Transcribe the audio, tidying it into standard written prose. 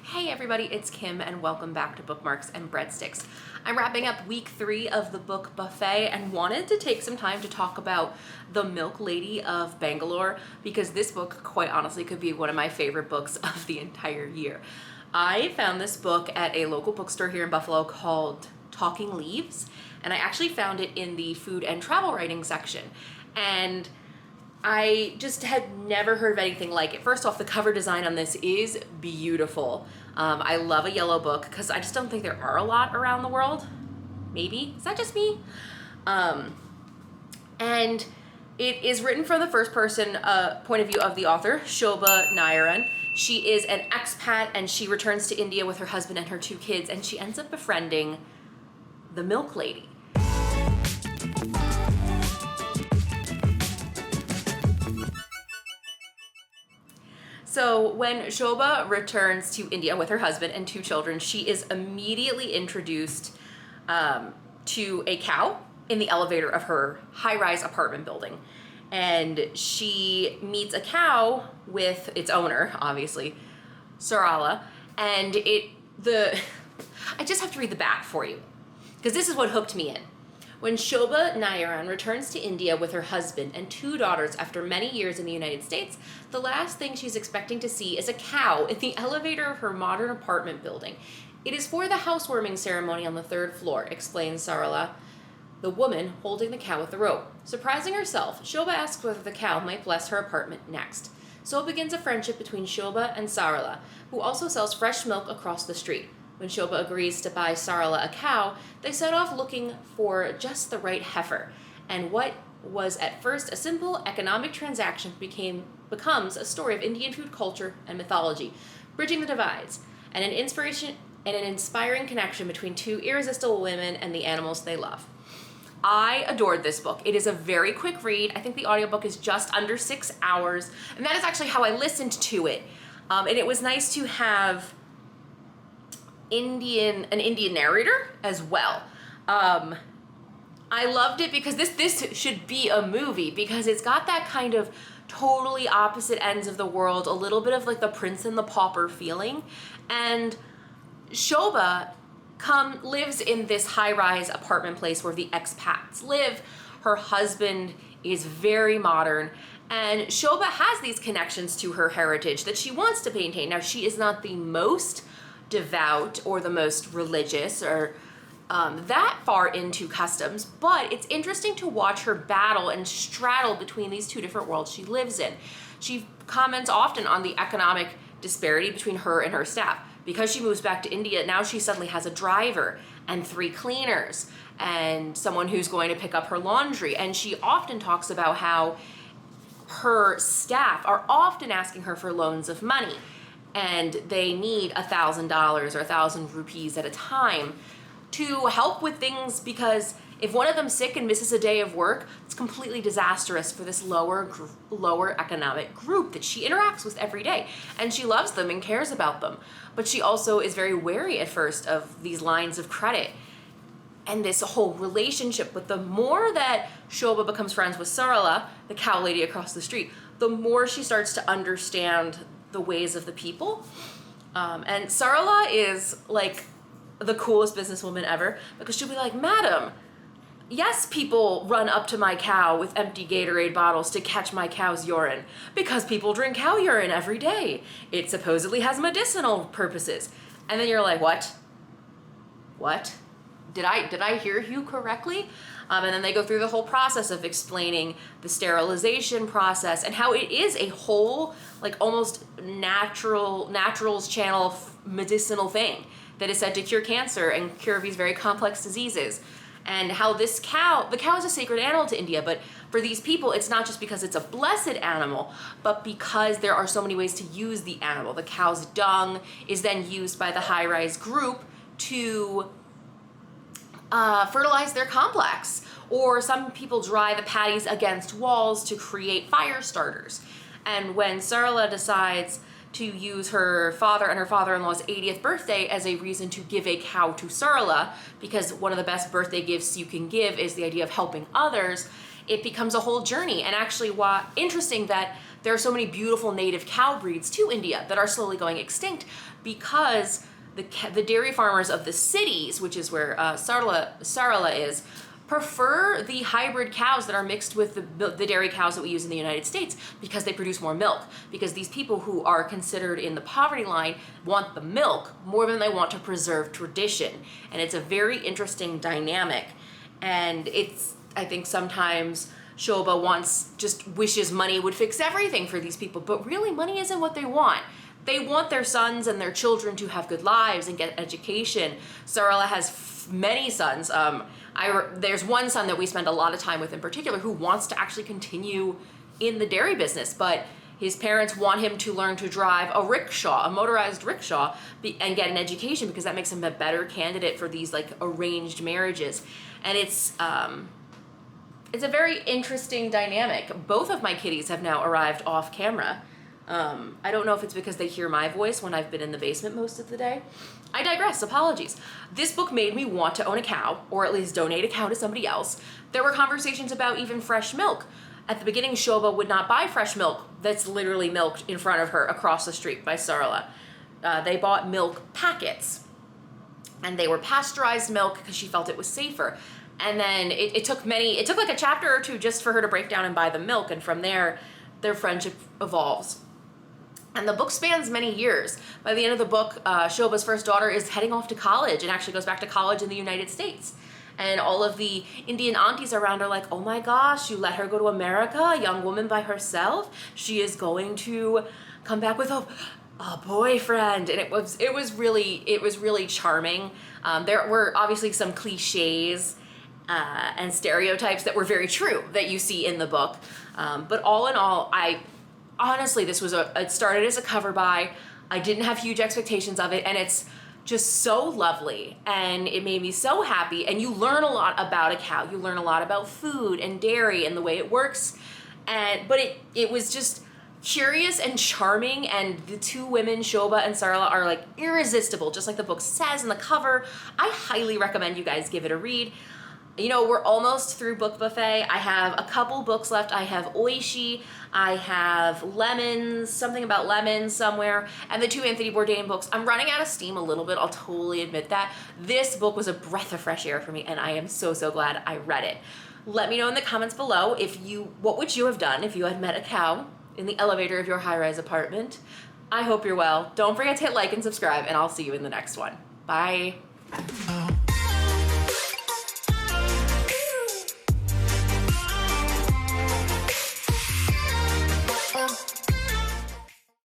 Hey everybody, it's Kim and welcome back to Bookmarks and Breadsticks. I'm wrapping up week 3 of the book buffet and wanted to take some time to talk about The Milk Lady of Bangalore because this book, quite honestly, could be one of my favorite books of the entire year. I found this book at a local bookstore here in Buffalo called Talking Leaves, and I actually found it in the food and travel writing section. And I just had never heard of anything like it. First off, the cover design on this is beautiful. I love a yellow book because I just don't think there are a lot around the world. Maybe. Is that just me? And it is written from the first person point of view of the author, Shobha Nayaran. She is an expat and she returns to India with her husband and her 2 kids, and she ends up befriending the Milk Lady. So when Shobha returns to India with her husband and 2 children, she is immediately introduced to a cow in the elevator of her high-rise apartment building. And she meets a cow with its owner, obviously, Sarala. And I just have to read the back for you, because this is what hooked me in. When Shobha Nayaran returns to India with her husband and 2 daughters after many years in the United States, the last thing she's expecting to see is a cow in the elevator of her modern apartment building. It is for the housewarming ceremony on the 3rd floor, explains Sarala, the woman holding the cow with the rope. Surprising herself, Shobha asks whether the cow might bless her apartment next. So begins a friendship between Shobha and Sarala, who also sells fresh milk across the street. When Shobha agrees to buy Sarala a cow, they set off looking for just the right heifer. And what was at first a simple economic transaction becomes a story of Indian food culture and mythology, bridging the divides, and an inspiring connection between 2 irresistible women and the animals they love. I adored this book. It is a very quick read. I think the audiobook is just under 6 hours, and that is actually how I listened to it. And it was nice to have an Indian narrator as well. I loved it because this should be a movie, because it's got that kind of totally opposite ends of the world, a little bit of like the Prince and the Pauper feeling. And Shobha lives in this high-rise apartment place where the expats live. Her husband is very modern, and Shobha has these connections to her heritage that she wants to maintain. Now, she is not the most devout or the most religious or that far into customs, but it's interesting to watch her battle and straddle between these 2 different worlds she lives in. She comments often on the economic disparity between her and her staff. Because she moves back to India, now she suddenly has a driver and 3 cleaners and someone who's going to pick up her laundry. And she often talks about how her staff are often asking her for loans of money, and they need $1,000 or 1,000 rupees at a time to help with things, because if one of them's sick and misses a day of work, it's completely disastrous for this lower economic group that she interacts with every day. And she loves them and cares about them. But she also is very wary at first of these lines of credit and this whole relationship. But the more that Shobha becomes friends with Sarala, the cow lady across the street, the more she starts to understand the ways of the people. And Sarala is like the coolest businesswoman ever, because she'll be like, "Madam, yes, people run up to my cow with empty Gatorade bottles to catch my cow's urine, because people drink cow urine every day. It supposedly has medicinal purposes." And then you're like, what? Did I hear you correctly? And then they go through the whole process of explaining the sterilization process and how it is a whole, like, almost naturals channel medicinal thing that is said to cure cancer and cure these very complex diseases. And how the cow is a sacred animal to India, but for these people, it's not just because it's a blessed animal, but because there are so many ways to use the animal. The cow's dung is then used by the high-rise group to fertilize their complex. Or some people dry the patties against walls to create fire starters. And when Sarala decides to use her father and her father-in-law's 80th birthday as a reason to give a cow to Sarala, because one of the best birthday gifts you can give is the idea of helping others, it becomes a whole journey. And actually, interesting that there are so many beautiful native cow breeds to India that are slowly going extinct because the dairy farmers of the cities, which is where Sarala is, prefer the hybrid cows that are mixed with the dairy cows that we use in the United States because they produce more milk. Because these people who are considered in the poverty line want the milk more than they want to preserve tradition. And it's a very interesting dynamic. And I think sometimes Shobha just wishes money would fix everything for these people, but really money isn't what they want. They want their sons and their children to have good lives and get education. Sarala has many sons. There's one son that we spend a lot of time with in particular who wants to actually continue in the dairy business, but his parents want him to learn to drive a rickshaw, a motorized rickshaw, and get an education because that makes him a better candidate for these like arranged marriages. And it's a very interesting dynamic. Both of my kitties have now arrived off camera. I don't know if it's because they hear my voice when I've been in the basement most of the day. I digress, apologies. This book made me want to own a cow, or at least donate a cow to somebody else. There were conversations about even fresh milk. At the beginning, Shobha would not buy fresh milk that's literally milked in front of her across the street by Sarala. They bought milk packets, and they were pasteurized milk because she felt it was safer. And then it took like a chapter or two just for her to break down and buy the milk, and from there, their friendship evolves. And the book spans many years. By the end of the book, Shobha's first daughter is heading off to college and actually goes back to college in the United States. And all of the Indian aunties around are like, oh my gosh, you let her go to America, a young woman by herself? She is going to come back with a boyfriend. And it was really charming. There were obviously some cliches and stereotypes that were very true that you see in the book. But all in all, honestly, it started as a cover buy. I didn't have huge expectations of it, and it's just so lovely, and it made me so happy. And you learn a lot about a cow. You learn a lot about food and dairy and the way it works. But it was just curious and charming, and the two women, Shobha and Sarala, are like irresistible, just like the book says in the cover. I highly recommend you guys give it a read. You know, we're almost through Book Buffet. I have a couple books left. I have Oishi, I have Lemons, something about lemons somewhere, and the two Anthony Bourdain books. I'm running out of steam a little bit, I'll totally admit that. This book was a breath of fresh air for me, and I am so, so glad I read it. Let me know in the comments below what would you have done if you had met a cow in the elevator of your high-rise apartment. I hope you're well. Don't forget to hit like and subscribe, and I'll see you in the next one. Bye.